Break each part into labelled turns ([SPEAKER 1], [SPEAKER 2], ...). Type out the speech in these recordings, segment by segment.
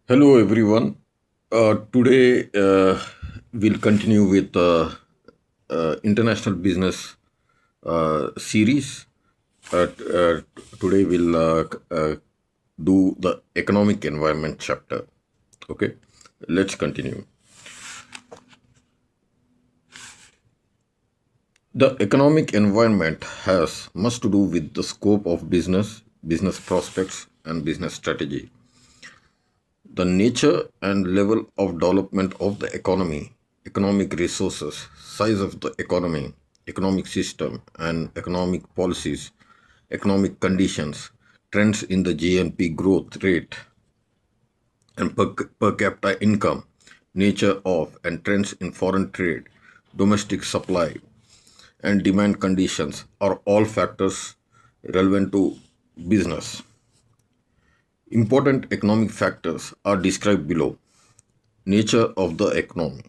[SPEAKER 1] Hello, everyone. Today, we'll continue with international business series. Today, we'll do the economic environment chapter. Okay, let's continue. The economic environment has much to do with the scope of business, business prospects, and business strategy. The nature and level of development of the economy, economic resources, size of the economy, economic system, and economic policies, economic conditions, trends in the GNP growth rate, and per capita income, nature of and trends in foreign trade, domestic supply, and demand conditions are all factors relevant to business. Important economic factors are described below. Nature of the economy.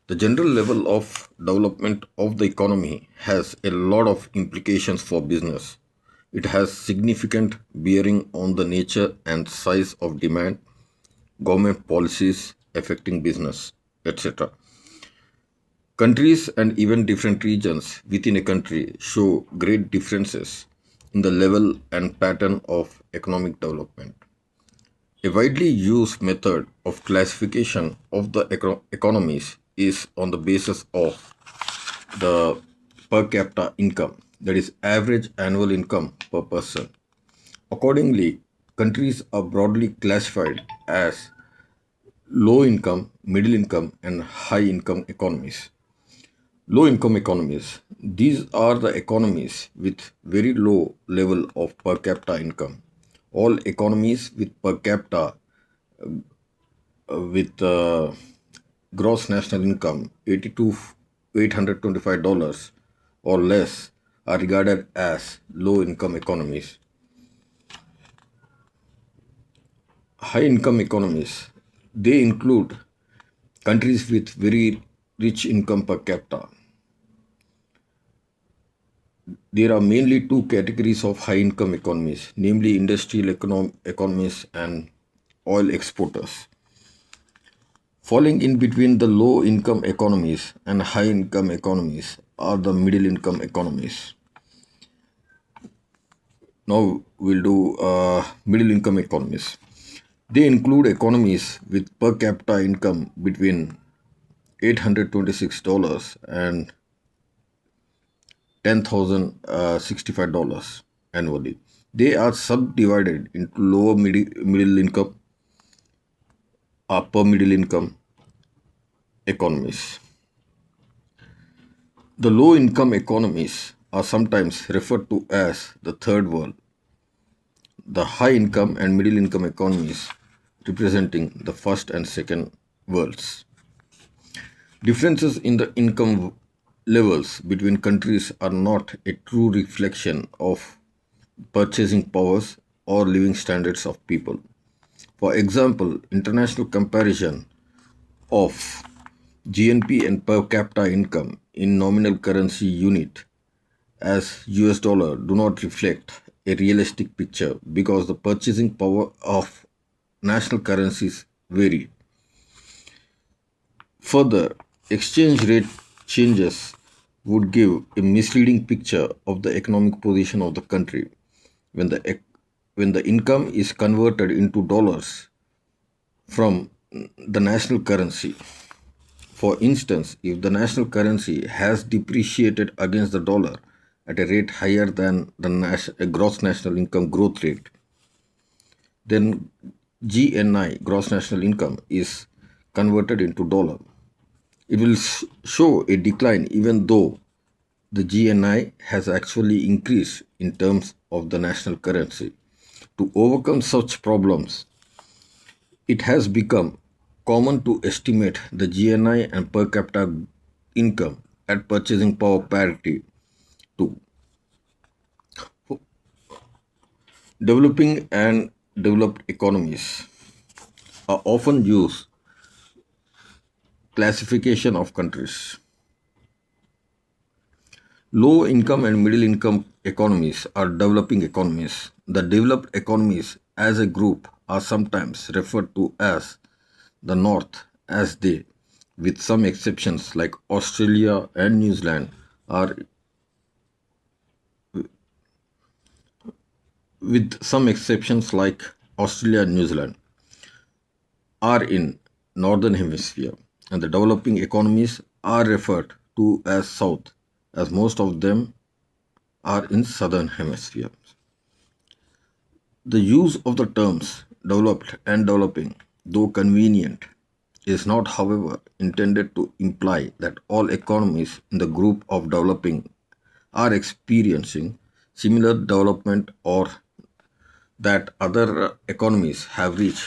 [SPEAKER 1] The general level of development of the economy has a lot of implications for business. It has significant bearing on the nature and size of demand, government policies affecting business, etc. Countries and even different regions within a country show great differences in the level and pattern of economic development. A widely used method of classification of the economies is on the basis of the per capita income, that is, average annual income per person. Accordingly, countries are broadly classified as low income, middle income, and high income economies. Low income economies. These are the economies with very low level of per capita income. All economies with per capita with gross national income 82 $825 or less are regarded as low income economies. High income economies, they include countries with very rich income per capita. There are mainly two categories of high income economies, namely industrial economies and oil exporters. Falling in between the low income economies and high income economies are the middle income economies. Now we'll do middle income economies. They include economies with per capita income between $826 and $10,065 annually. They are subdivided into lower middle income, upper middle income economies. The low income economies are sometimes referred to as the third world. The high income and middle income economies representing the first and second worlds. Differences in the income levels between countries are not a true reflection of purchasing powers or living standards of people. For example, international comparison of GNP and per capita income in nominal currency unit as US dollar do not reflect a realistic picture because the purchasing power of national currencies vary. Further, exchange rate changes would give a misleading picture of the economic position of the country. When the income is converted into dollars from the national currency. For instance, if the national currency has depreciated against the dollar at a rate higher than the gross national income growth rate, then GNI, gross national income, is converted into dollar. It will show a decline even though the GNI has actually increased in terms of the national currency. To overcome such problems, it has become common to estimate the GNI and per capita income at purchasing power parity to developing and developed economies are often used classification of countries. Low income and middle income economies are developing economies. The developed economies as a group are sometimes referred to as the North, as they, with some exceptions like Australia and New Zealand, are with some exceptions like Australia and New Zealand are in northern hemisphere, and the developing economies are referred to as south, as most of them are in southern hemisphere. The use of the terms developed and developing, though convenient, is not, however, intended to imply that all economies in the group of developing are experiencing similar development or that other economies have reached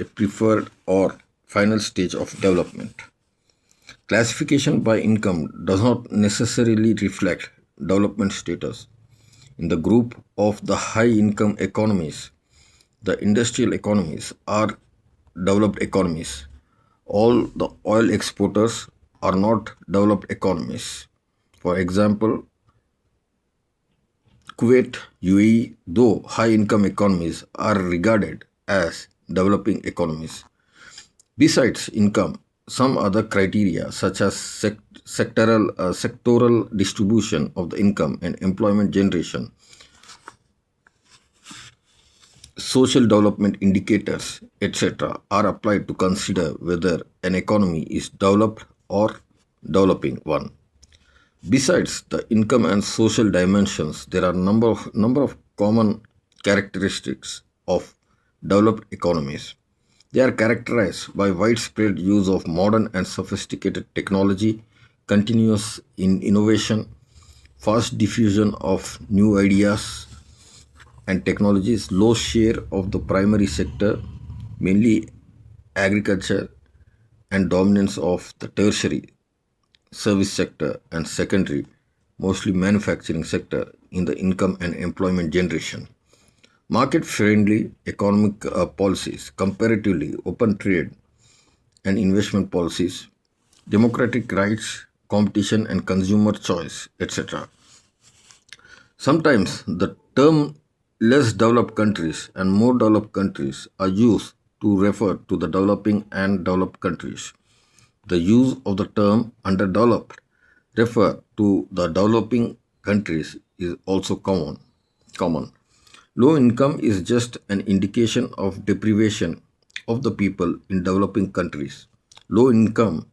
[SPEAKER 1] a preferred or final stage of development. Classification by income does not necessarily reflect development status. In the group of the high income economies, the industrial economies are developed economies. All the oil exporters are not developed economies. For example, Kuwait, UAE, though high income economies, are regarded as developing economies. Besides income, some other criteria such as sectoral distribution of the income and employment generation, social development indicators, etc., are applied to consider whether an economy is developed or developing one. Besides the income and social dimensions, there are number of common characteristics of developed economies. They are characterized by widespread use of modern and sophisticated technology, continuous innovation, fast diffusion of new ideas and technologies, low share of the primary sector, mainly agriculture, and dominance of the tertiary service sector and secondary, mostly manufacturing sector in the income and employment generation. Market friendly economic policies, comparatively open trade and investment policies, democratic rights, competition and consumer choice, etc. Sometimes the term less developed countries and more developed countries are used to refer to the developing and developed countries. The use of the term underdeveloped refer to the developing countries is also common. Low income is just an indication of deprivation of the people in developing countries. Low income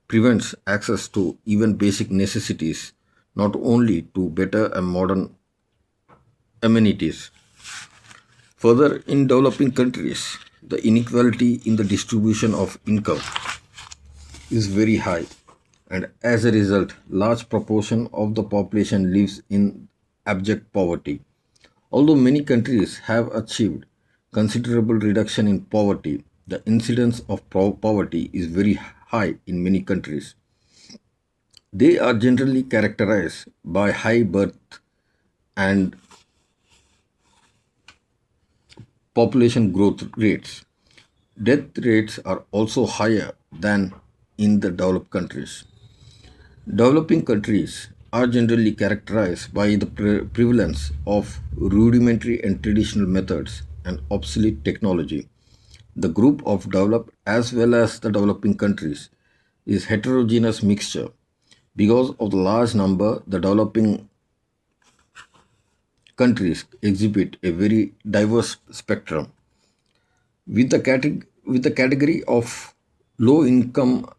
[SPEAKER 1] prevents access to even basic necessities, not only to better and modern amenities. Further, in developing countries, the inequality in the distribution of income is very high, and as a result large proportion of the population lives in abject poverty. Although many countries have achieved considerable reduction in poverty, the incidence of poverty is very high in many countries. They are generally characterized by high birth and population growth rates. Death rates are also higher than in the developed countries. Developing countries are generally characterized by the prevalence of rudimentary and traditional methods and obsolete technology. The group of developed as well as the developing countries is heterogeneous mixture. Because of the large number, the developing countries exhibit a very diverse spectrum. With the category of low income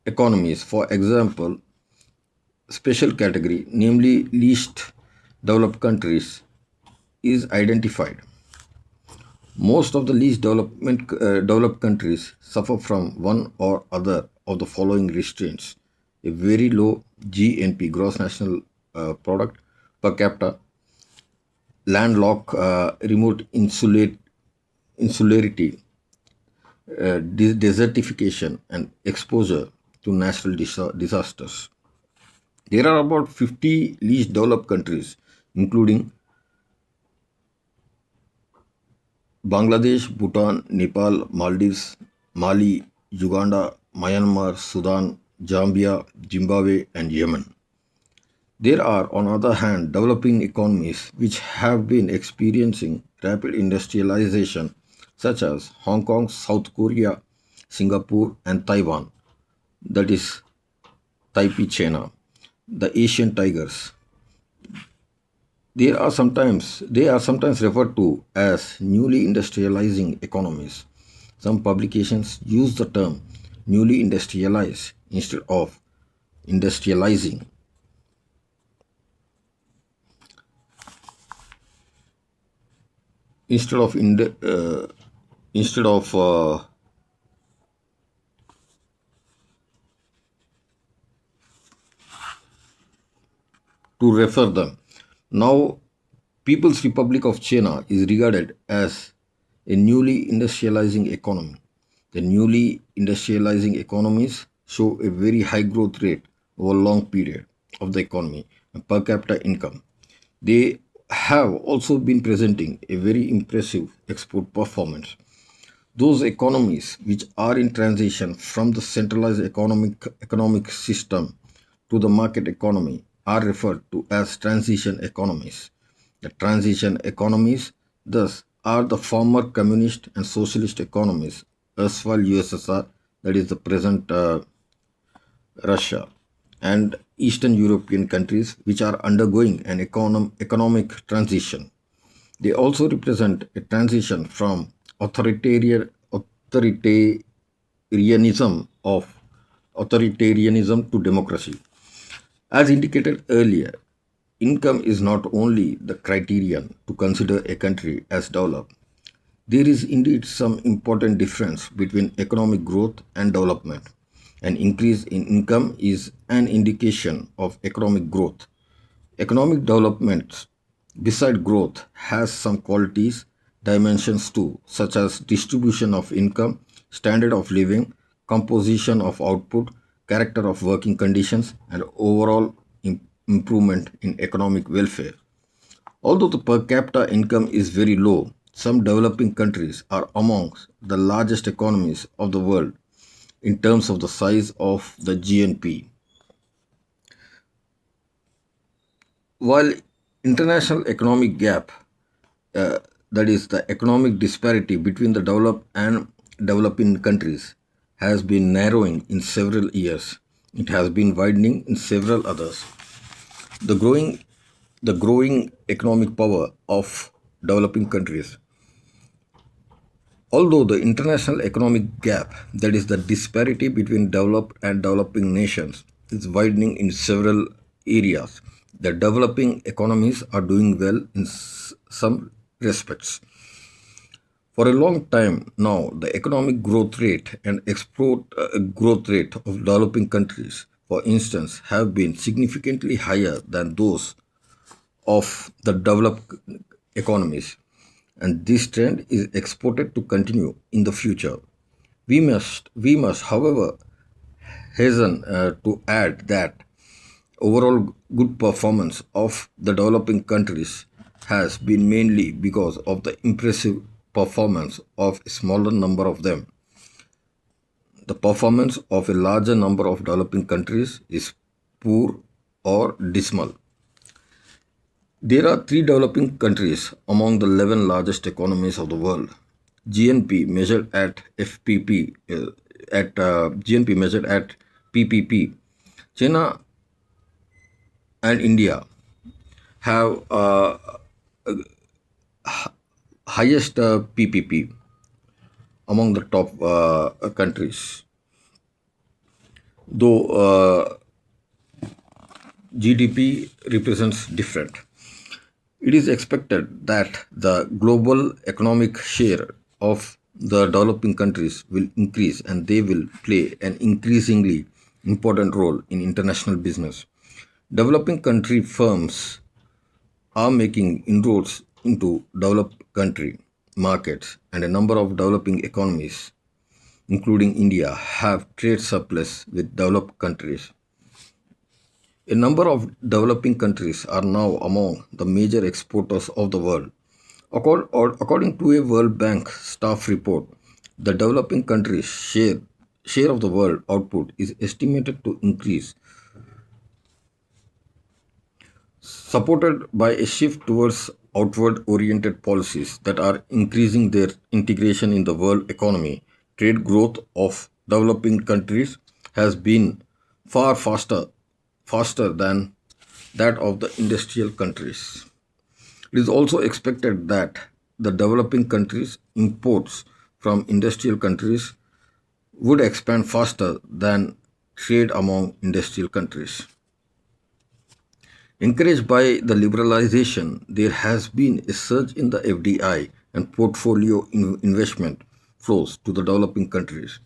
[SPEAKER 1] economies, for example, special category, namely least developed countries, is identified. Most of the developed countries suffer from one or other of the following restraints: a very low GNP, gross national product per capita, landlocked, remote insularity, desertification, and exposure to natural disasters. There are about 50 least developed countries, including Bangladesh, Bhutan, Nepal, Maldives, Mali, Uganda, Myanmar, Sudan, Zambia, Zimbabwe, and Yemen. There are, on the other hand, developing economies which have been experiencing rapid industrialization such as Hong Kong, South Korea, Singapore, and Taiwan, that is Taipei, China, the Asian tigers. They are sometimes referred to as newly industrializing economies. Some publications use the term newly industrialized industrializing instead of instead of to refer them. Now, People's Republic of China is regarded as a newly industrializing economy. The newly industrializing economies show a very high growth rate over a long period of the economy and per capita income. They have also been presenting a very impressive export performance. Those economies which are in transition from the centralized economic system to the market economy are referred to as transition economies. The transition economies, thus, are the former communist and socialist economies, erstwhile USSR, that is the present Russia, and Eastern European countries which are undergoing an economic transition. They also represent a transition from authoritarianism of authoritarianism to democracy. As indicated earlier, income is not only the criterion to consider a country as developed. There is indeed some important difference between economic growth and development. An increase in income is an indication of economic growth. Economic development, beside growth, has some qualities, dimensions too, such as distribution of income, standard of living, composition of output, character of working conditions, and overall improvement in economic welfare. Although the per capita income is very low, some developing countries are amongst the largest economies of the world in terms of the size of the GNP. While international economic gap, that is the economic disparity between the developed and developing countries, has been narrowing in several years, it has been widening in several others. The growing the growing economic power of developing countries. Although the international economic gap, that is the disparity between developed and developing nations, is widening in several areas, the developing economies are doing well in some respects. For a long time now, the economic growth rate and export growth rate of developing countries, for instance, have been significantly higher than those of the developed economies, and this trend is expected to continue in the future. We must, however, hasten to add that overall good performance of the developing countries has been mainly because of the impressive performance of a smaller number of them. The performance of a larger number of developing countries is poor or dismal. There are three developing countries among the 11 largest economies of the world. GNP measured at FPP, at GNP measured at PPP. China and India have highest PPP among the top countries. Though GDP represents different. It is expected that the global economic share of the developing countries will increase and they will play an increasingly important role in international business. Developing country firms are making inroads into developed country markets, and a number of developing economies, including India, have trade surplus with developed countries. A number of developing countries are now among the major exporters of the world. According to a World Bank staff report, the developing countries' share of the world output is estimated to increase, supported by a shift towards outward oriented policies that are increasing their integration in the world economy, trade growth of developing countries has been far faster than that of the industrial countries. It is also expected that the developing countries' imports from industrial countries would expand faster than trade among industrial countries. Encouraged by the liberalization, there has been a surge in the FDI and portfolio investment flows to the developing countries.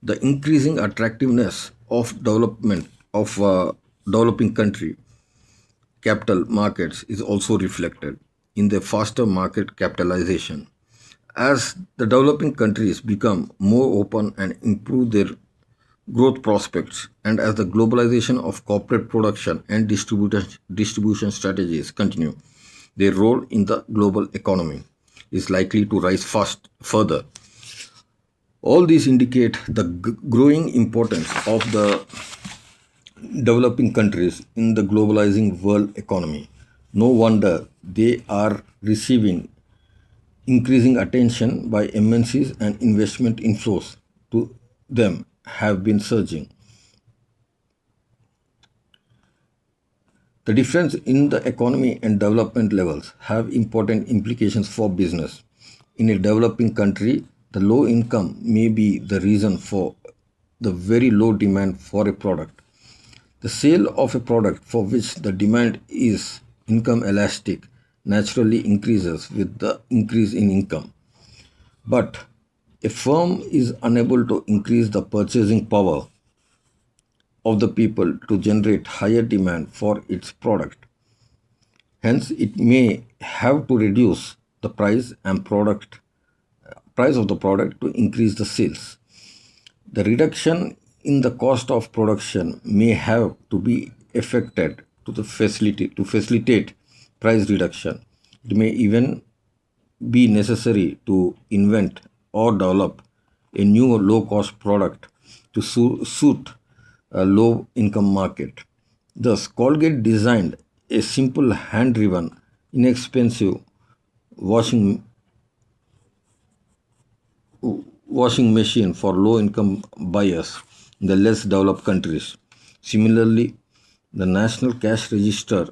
[SPEAKER 1] The increasing attractiveness of development of developing country capital markets is also reflected in the faster market capitalization. As the developing countries become more open and improve their growth prospects, and as the globalization of corporate production and distribution strategies continue, their role in the global economy is likely to rise fast further. All these indicate the growing importance of the developing countries in the globalizing world economy. No wonder they are receiving increasing attention by MNCs and investment inflows to them have been surging. The difference in the economy and development levels have important implications for business. In a developing country, the low income may be the reason for the very low demand for a product. The sale of a product for which the demand is income elastic naturally increases with the increase in income. But a firm is unable to increase the purchasing power of the people to generate higher demand for its product. Hence, it may have to reduce the price of the product to increase the sales. The reduction in the cost of production may have to be effected to facilitate price reduction. It may even be necessary to invent or develop a new low cost product to suit a low income market. Thus, Colgate designed a simple hand driven, inexpensive washing washing machine for low income buyers in the less developed countries. Similarly, the National Cash Register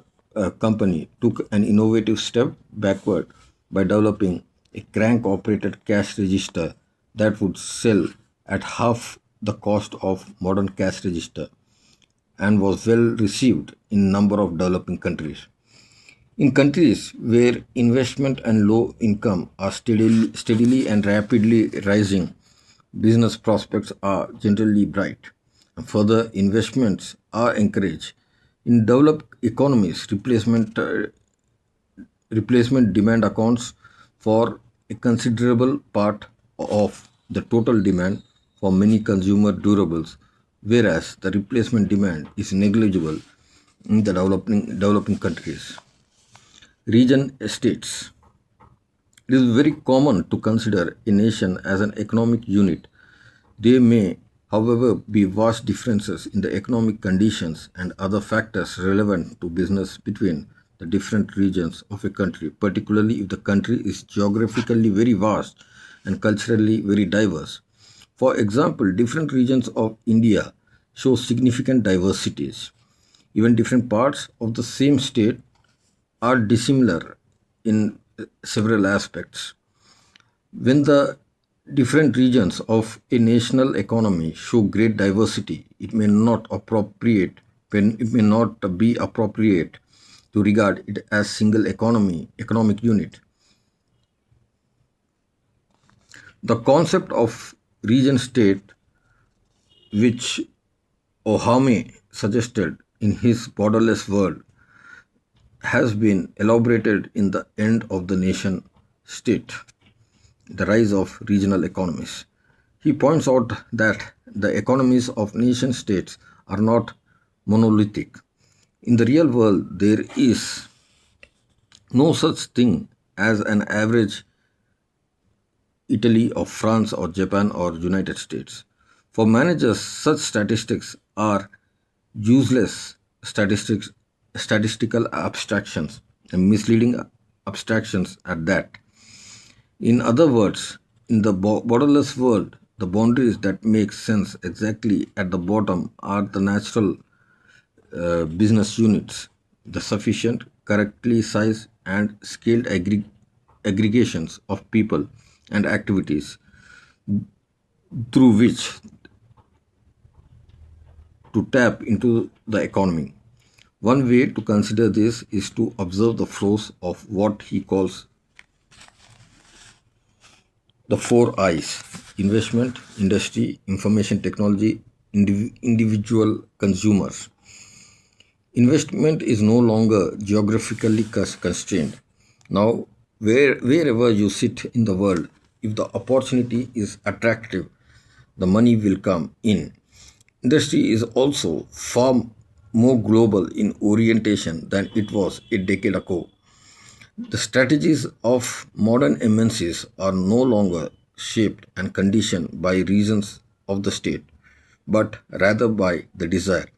[SPEAKER 1] company took an innovative step backward by developing a crank operated cash register that would sell at half the cost of modern cash register and was well received in number of developing countries. In countries where investment and low income are steadily and rapidly rising, business prospects are generally bright. Further investments are encouraged. In developed economies, replacement demand accounts for a considerable part of the total demand for many consumer durables, whereas the replacement demand is negligible in the developing countries. Region estates. It is very common to consider a nation as an economic unit. There may, however, be vast differences in the economic conditions and other factors relevant to business between the different regions of a country, particularly if the country is geographically very vast and culturally very diverse. For example, different regions of India show significant diversities. Even different parts of the same state are dissimilar in several aspects. When the different regions of a national economy show great diversity, it may not be appropriate to regard it as single economic unit. The concept of region state, which Ohame suggested in his borderless world, has been elaborated in The End of the Nation State, The Rise of Regional Economies. He points out that the economies of nation states are not monolithic. In the real world, there is no such thing as an average Italy or France or Japan or United States. For managers, such statistics are useless statistical abstractions and misleading abstractions at that. In other words, in the borderless world, the boundaries that make sense exactly at the bottom are the natural business units, the sufficient, correctly sized, and scaled aggregations of people and activities through which to tap into the economy. One way to consider this is to observe the flows of what he calls the four I's: investment, industry, information technology, individual consumers. Investment is no longer geographically constrained. Now, wherever you sit in the world, if the opportunity is attractive, the money will come in. Industry is also far more global in orientation than it was a decade ago. The strategies of modern MNCs are no longer shaped and conditioned by reasons of the state, but rather by the desire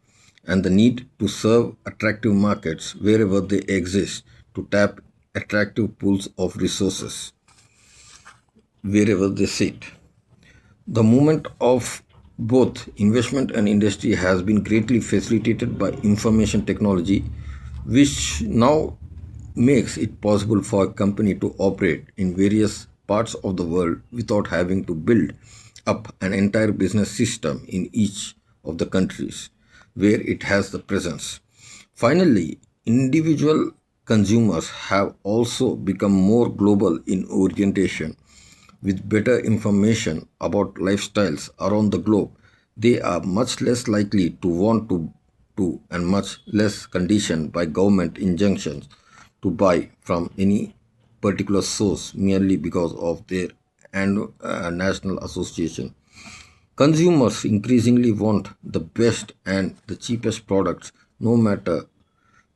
[SPEAKER 1] and the need to serve attractive markets wherever they exist, to tap attractive pools of resources wherever they sit. The movement of both investment and industry has been greatly facilitated by information technology, which now makes it possible for a company to operate in various parts of the world without having to build up an entire business system in each of the countries where it has the presence. Finally, individual consumers have also become more global in orientation. With better information about lifestyles around the globe, they are much less likely to want to and much less conditioned by government injunctions to buy from any particular source merely because of their national association. Consumers increasingly want the best and the cheapest products no matter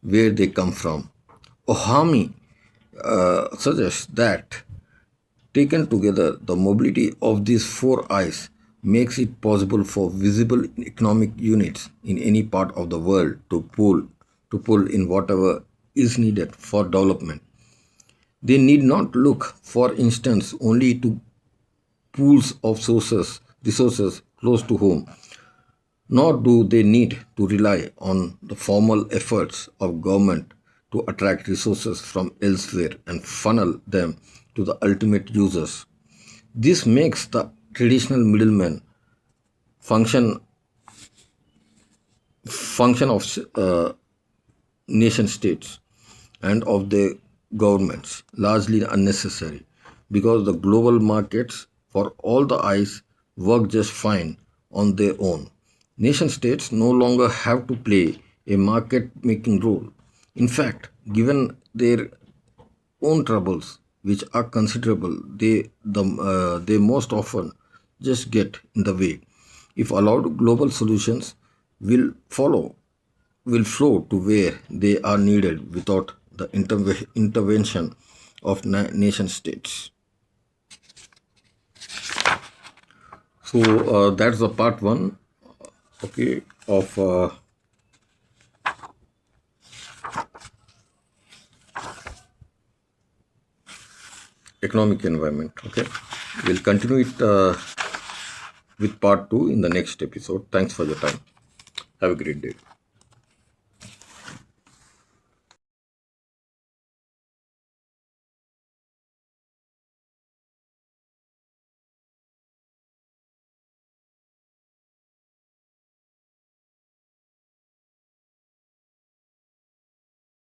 [SPEAKER 1] where they come from. Ohami suggests that taken together, the mobility of these four eyes makes it possible for visible economic units in any part of the world to pull in whatever is needed for development. They need not look, for instance, only to pools of resources close to home, nor do they need to rely on the formal efforts of government to attract resources from elsewhere and funnel them to the ultimate users. This makes the traditional middleman function function of nation states and of their governments largely unnecessary, because the global markets for all the eyes work just fine on their own. Nation states no longer have to play a market making role. In fact, given their own troubles, which are considerable, they most often just get in the way. If allowed, global solutions will follow, will flow to where they are needed without the intervention of nation states. So that's the part one, okay, of economic environment. Okay, we'll continue it with part two in the next episode. Thanks for your time. Have a great day.